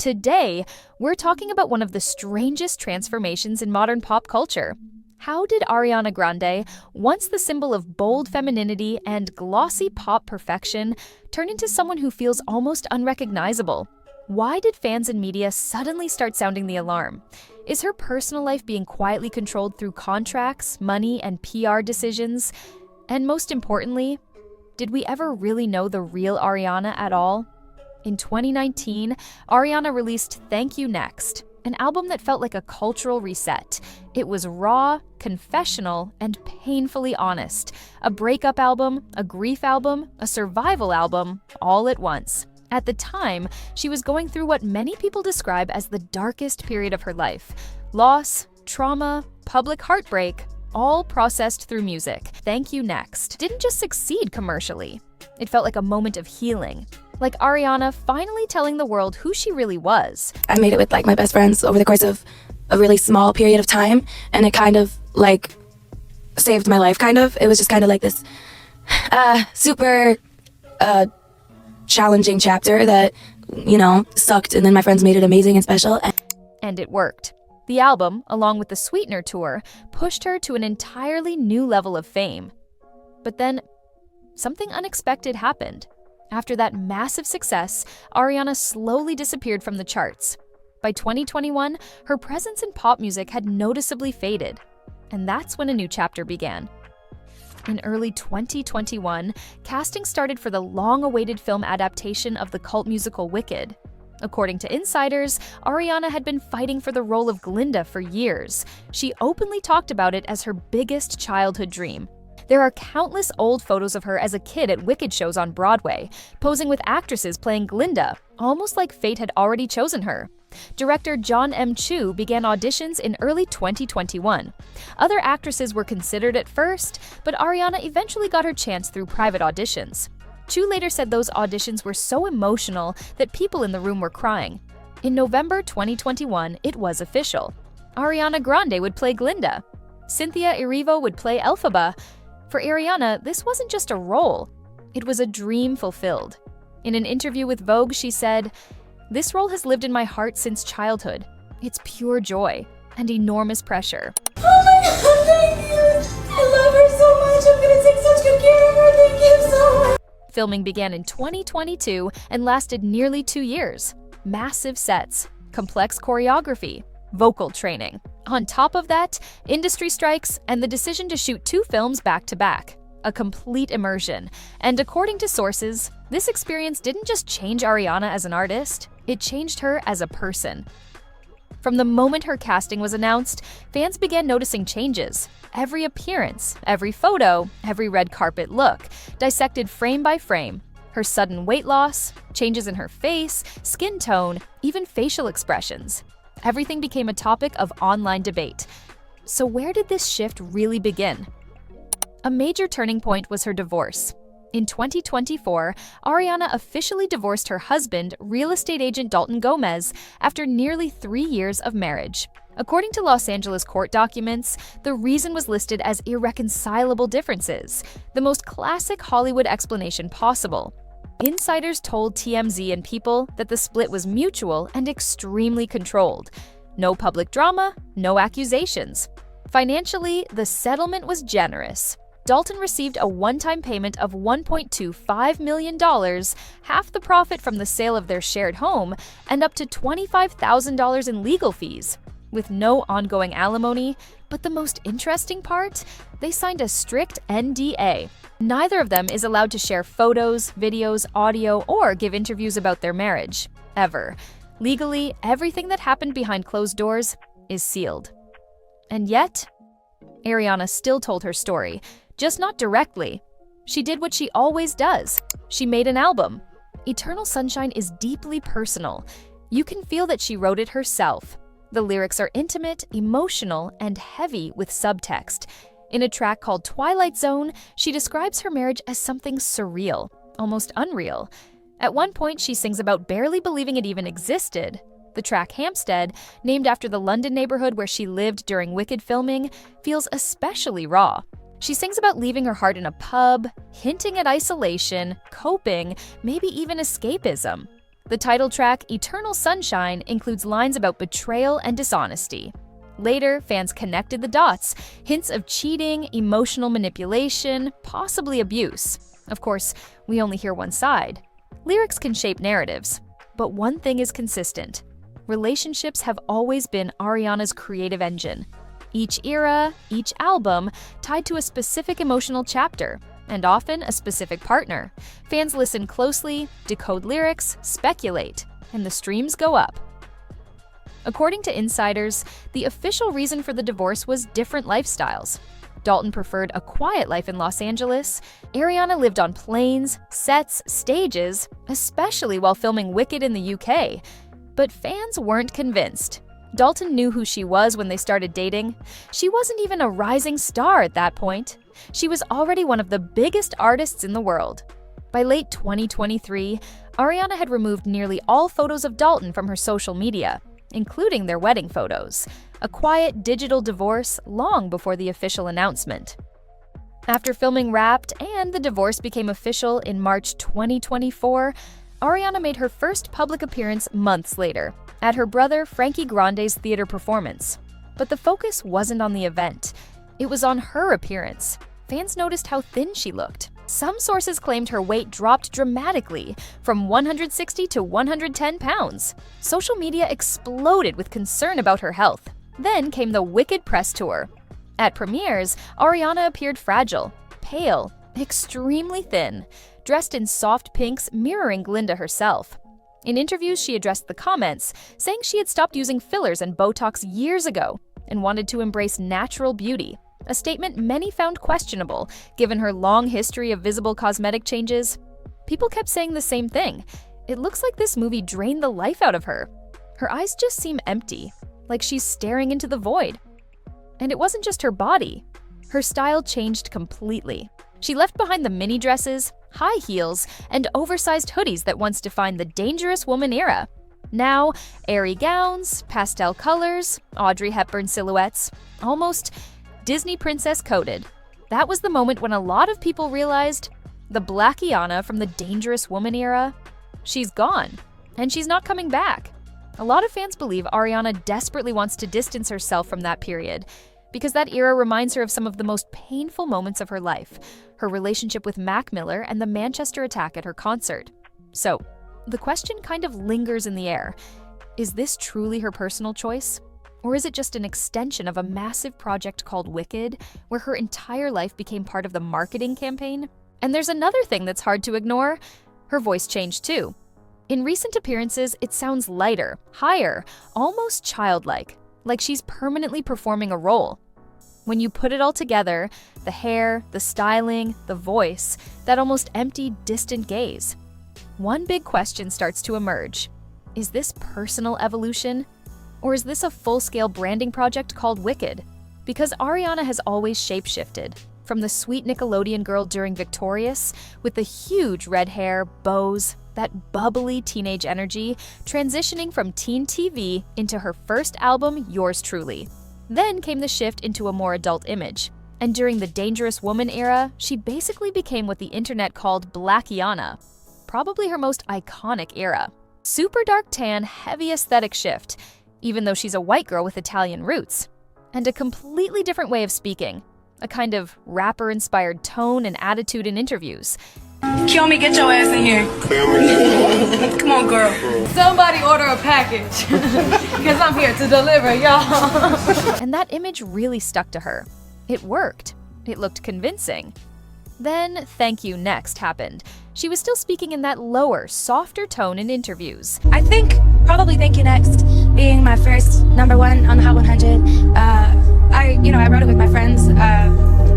Today, we're talking about one of the strangest transformations in modern pop culture. How did Ariana Grande, once the symbol of bold femininity and glossy pop perfection, turn into someone who feels almost unrecognizable? Why did fans and media suddenly start sounding the alarm? Is her personal life being quietly controlled through contracts, money, and PR decisions? And most importantly, did we ever really know the real Ariana at all? In 2019, Ariana released Thank You Next, an album that felt like a cultural reset. It was raw, confessional, and painfully honest. A breakup album, a grief album, a survival album, all at once. At the time, she was going through what many people describe as the darkest period of her life. Loss, trauma, public heartbreak, all processed through music. Thank You Next didn't just succeed commercially. It felt like a moment of healing. Like Ariana finally telling the world who she really was. I made it with my best friends over the course of a really small period of time, and it kind of saved my life, kind of. It was just kind of like this super challenging chapter that, sucked, and then my friends made it amazing and special. And it worked. The album, along with the Sweetener tour, pushed her to an entirely new level of fame. But then, something unexpected happened. After that massive success, Ariana slowly disappeared from the charts. By 2021, her presence in pop music had noticeably faded. And that's when a new chapter began. In early 2021, casting started for the long-awaited film adaptation of the cult musical Wicked. According to insiders, Ariana had been fighting for the role of Glinda for years. She openly talked about it as her biggest childhood dream. There are countless old photos of her as a kid at Wicked shows on Broadway, posing with actresses playing Glinda, almost like fate had already chosen her. Director John M. Chu began auditions in early 2021. Other actresses were considered at first, but Ariana eventually got her chance through private auditions. Chu later said those auditions were so emotional that people in the room were crying. In November 2021, it was official. Ariana Grande would play Glinda. Cynthia Erivo would play Elphaba. For Ariana, this wasn't just a role. It was a dream fulfilled. In an interview with Vogue, she said, "This role has lived in my heart since childhood. It's pure joy and enormous pressure." Oh my God, thank you! I love her so much. I'm gonna take such good care of her. Thank you so much. Filming began in 2022 and lasted nearly 2 years. Massive sets, complex choreography, vocal training. On top of that, industry strikes and the decision to shoot 2 films back-to-back. A complete immersion. And according to sources, this experience didn't just change Ariana as an artist, it changed her as a person. From the moment her casting was announced, fans began noticing changes. Every appearance, every photo, every red carpet look, dissected frame by frame. Her sudden weight loss, changes in her face, skin tone, even facial expressions. Everything became a topic of online debate. So where did this shift really begin? A major turning point was her divorce. In 2024, Ariana officially divorced her husband, real estate agent Dalton Gomez, after nearly 3 years of marriage. According to Los Angeles court documents, the reason was listed as irreconcilable differences, the most classic Hollywood explanation possible. Insiders told TMZ and People that the split was mutual and extremely controlled. No public drama, no accusations. Financially, the settlement was generous. Dalton received a one-time payment of $1.25 million, half the profit from the sale of their shared home, and up to $25,000 in legal fees, with no ongoing alimony. But the most interesting part? They signed a strict NDA. Neither of them is allowed to share photos, videos, audio, or give interviews about their marriage, ever. Legally, everything that happened behind closed doors is sealed. And yet, Ariana still told her story, just not directly. She did what she always does. She made an album. Eternal Sunshine is deeply personal. You can feel that she wrote it herself. The lyrics are intimate, emotional, and heavy with subtext. In a track called Twilight Zone, she describes her marriage as something surreal, almost unreal. At one point, she sings about barely believing it even existed. The track Hampstead, named after the London neighborhood where she lived during Wicked filming, feels especially raw. She sings about leaving her heart in a pub, hinting at isolation, coping, maybe even escapism. The title track, Eternal Sunshine, includes lines about betrayal and dishonesty. Later, fans connected the dots, hints of cheating, emotional manipulation, possibly abuse. Of course, we only hear one side. Lyrics can shape narratives, but one thing is consistent. Relationships have always been Ariana's creative engine. Each era, each album, tied to a specific emotional chapter, and often a specific partner. Fans listen closely, decode lyrics, speculate, and the streams go up. According to insiders, the official reason for the divorce was different lifestyles. Dalton preferred a quiet life in Los Angeles. Ariana lived on planes, sets, stages, especially while filming Wicked in the UK. But fans weren't convinced. Dalton knew who she was when they started dating. She wasn't even a rising star at that point. She was already one of the biggest artists in the world. By late 2023, Ariana had removed nearly all photos of Dalton from her social media, including their wedding photos, a quiet digital divorce long before the official announcement. After filming Wrapped and the divorce became official in March 2024, Ariana made her first public appearance months later, at her brother Frankie Grande's theater performance. But the focus wasn't on the event, it was on her appearance. Fans noticed how thin she looked. Some sources claimed her weight dropped dramatically, from 160 to 110 pounds. Social media exploded with concern about her health. Then came the Wicked press tour. At premieres, Ariana appeared fragile, pale, extremely thin, dressed in soft pinks mirroring Glinda herself. In interviews, she addressed the comments, saying she had stopped using fillers and Botox years ago and wanted to embrace natural beauty, a statement many found questionable given her long history of visible cosmetic changes. People kept saying the same thing. It looks like this movie drained the life out of her. Her eyes just seem empty, like she's staring into the void. And it wasn't just her body. Her style changed completely. She left behind the mini dresses, high heels, and oversized hoodies that once defined the dangerous woman era. Now, airy gowns, pastel colors, Audrey Hepburn silhouettes, almost Disney princess coded. That was the moment when a lot of people realized the Black Ariana from the dangerous woman era, she's gone, and she's not coming back. A lot of fans believe Ariana desperately wants to distance herself from that period, because that era reminds her of some of the most painful moments of her life, her relationship with Mac Miller and the Manchester attack at her concert. So, the question kind of lingers in the air. Is this truly her personal choice? Or is it just an extension of a massive project called Wicked, where her entire life became part of the marketing campaign? And there's another thing that's hard to ignore. Her voice changed too. In recent appearances, it sounds lighter, higher, almost childlike, like she's permanently performing a role. When you put it all together, the hair, the styling, the voice, that almost empty, distant gaze, one big question starts to emerge. Is this personal evolution? Or is this a full-scale branding project called Wicked? Because Ariana has always shapeshifted, from the sweet Nickelodeon girl during Victorious, with the huge red hair, bows, that bubbly teenage energy, transitioning from teen TV into her first album, Yours Truly. Then came the shift into a more adult image. And during the Dangerous Woman era, she basically became what the internet called Black Ariana, probably her most iconic era. Super dark tan, heavy aesthetic shift, even though she's a white girl with Italian roots. And a completely different way of speaking, a kind of rapper-inspired tone and attitude in interviews. Kill me, get your ass in here. Come on, girl. Somebody order a package, because I'm here to deliver, y'all. And that image really stuck to her. It worked. It looked convincing. Then Thank You Next happened. She was still speaking in that lower, softer tone in interviews. I think probably Thank You Next being my first #1 on the Hot 100. I wrote it with my friends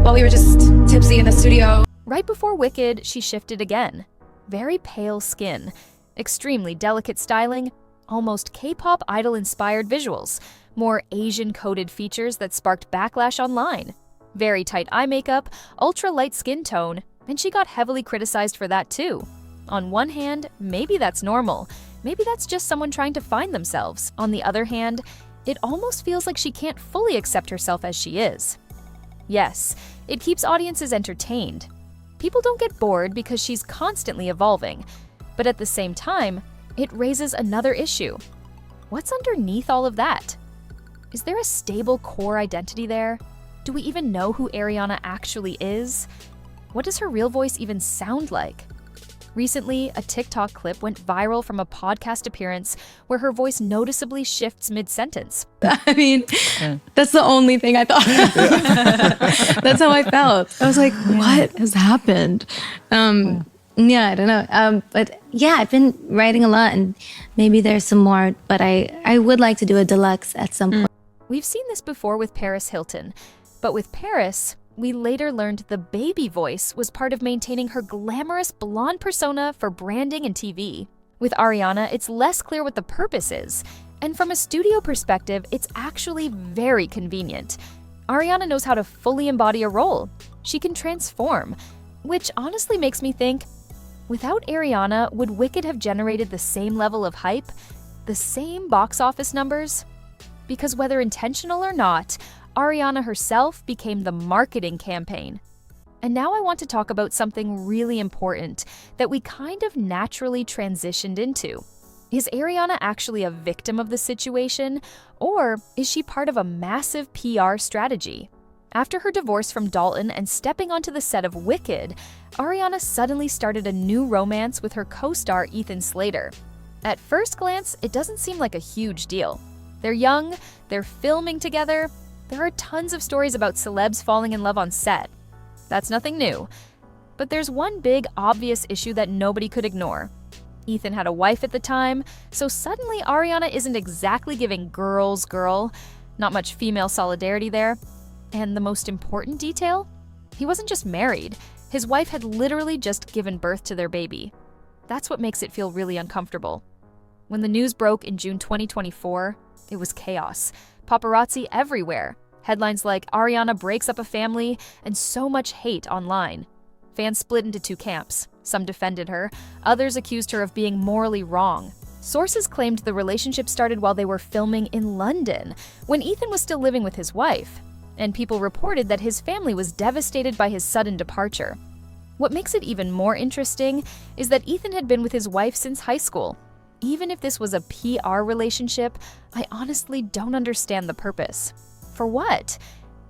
while we were just tipsy in the studio. Right before Wicked, she shifted again. Very pale skin, extremely delicate styling, almost K-pop idol-inspired visuals, more Asian-coded features that sparked backlash online. Very tight eye makeup, ultra-light skin tone, and she got heavily criticized for that too. On one hand, maybe that's normal. Maybe that's just someone trying to find themselves. On the other hand, it almost feels like she can't fully accept herself as she is. Yes, it keeps audiences entertained. People don't get bored because she's constantly evolving. But at the same time, it raises another issue. What's underneath all of that? Is there a stable core identity there? Do we even know who Ariana actually is? What does her real voice even sound like? Recently, a TikTok clip went viral from a podcast appearance where her voice noticeably shifts mid-sentence. I mean, that's the only thing I thought. That's how I felt. I was like, what has happened? Yeah, I don't know. But yeah, I've been writing a lot, and maybe there's some more, but I would like to do a deluxe at some point. We've seen this before with Paris Hilton, but with Paris, we later learned the baby voice was part of maintaining her glamorous blonde persona for branding and TV. With Ariana, it's less clear what the purpose is, and from a studio perspective, it's actually very convenient. Ariana knows how to fully embody a role. She can transform, which honestly makes me think, without Ariana, would Wicked have generated the same level of hype? The same box office numbers? Because whether intentional or not, Ariana herself became the marketing campaign. And now I want to talk about something really important that we kind of naturally transitioned into. Is Ariana actually a victim of the situation, or is she part of a massive PR strategy? After her divorce from Dalton and stepping onto the set of Wicked, Ariana suddenly started a new romance with her co-star Ethan Slater. At first glance, it doesn't seem like a huge deal. They're young, they're filming together. There are tons of stories about celebs falling in love on set. That's nothing new. But there's one big, obvious issue that nobody could ignore. Ethan had a wife at the time, so suddenly Ariana isn't exactly giving girls girl. Not much female solidarity there. And the most important detail? He wasn't just married. His wife had literally just given birth to their baby. That's what makes it feel really uncomfortable. When the news broke in June 2024, it was chaos. Paparazzi everywhere. Headlines like Ariana breaks up a family, and so much hate online. Fans split into two camps. Some defended her, others accused her of being morally wrong. Sources claimed the relationship started while they were filming in London, when Ethan was still living with his wife. And people reported that his family was devastated by his sudden departure. What makes it even more interesting is that Ethan had been with his wife since high school. Even if this was a PR relationship, I honestly don't understand the purpose. For what?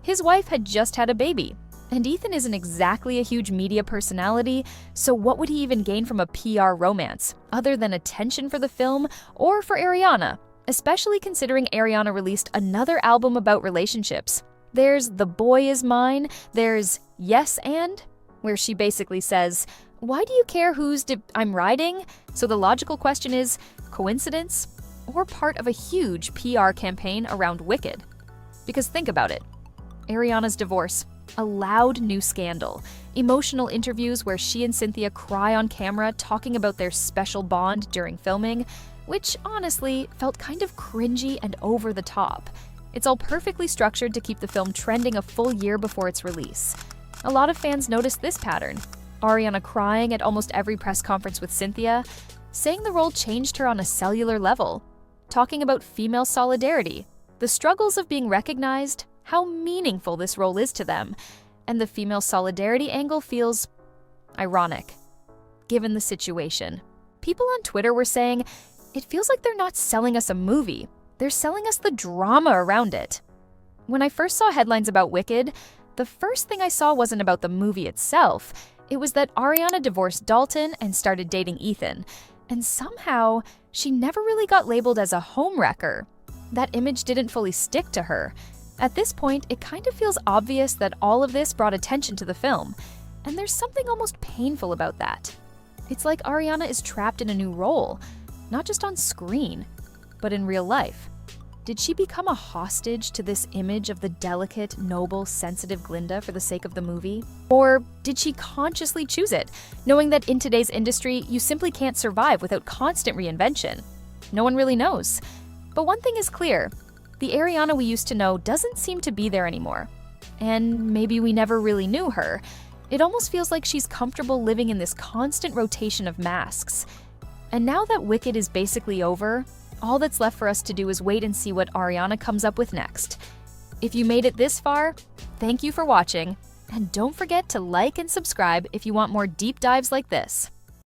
His wife had just had a baby, and Ethan isn't exactly a huge media personality, so what would he even gain from a PR romance, other than attention for the film or for Ariana, especially considering Ariana released another album about relationships. There's The Boy Is Mine, there's Yes and, where she basically says, why do you care whose I'm riding? So the logical question is, coincidence or part of a huge PR campaign around Wicked? Because think about it. Ariana's divorce, a loud new scandal, emotional interviews where she and Cynthia cry on camera talking about their special bond during filming, which honestly felt kind of cringy and over the top. It's all perfectly structured to keep the film trending a full year before its release. A lot of fans noticed this pattern. Ariana crying at almost every press conference with Cynthia, saying the role changed her on a cellular level, talking about female solidarity, the struggles of being recognized, how meaningful this role is to them, and the female solidarity angle feels ironic, given the situation. People on Twitter were saying, it feels like they're not selling us a movie, they're selling us the drama around it. When I first saw headlines about Wicked, the first thing I saw wasn't about the movie itself. It was that Ariana divorced Dalton and started dating Ethan, and somehow she never really got labeled as a homewrecker. That image didn't fully stick to her. At this point, it kind of feels obvious that all of this brought attention to the film, and there's something almost painful about that. It's like Ariana is trapped in a new role, not just on screen, but in real life. Did she become a hostage to this image of the delicate, noble, sensitive Glinda for the sake of the movie? Or did she consciously choose it, knowing that in today's industry, you simply can't survive without constant reinvention? No one really knows. But one thing is clear, the Ariana we used to know doesn't seem to be there anymore. And maybe we never really knew her. It almost feels like she's comfortable living in this constant rotation of masks. And now that Wicked is basically over, all that's left for us to do is wait and see what Ariana comes up with next. If you made it this far, thank you for watching, and don't forget to like and subscribe if you want more deep dives like this.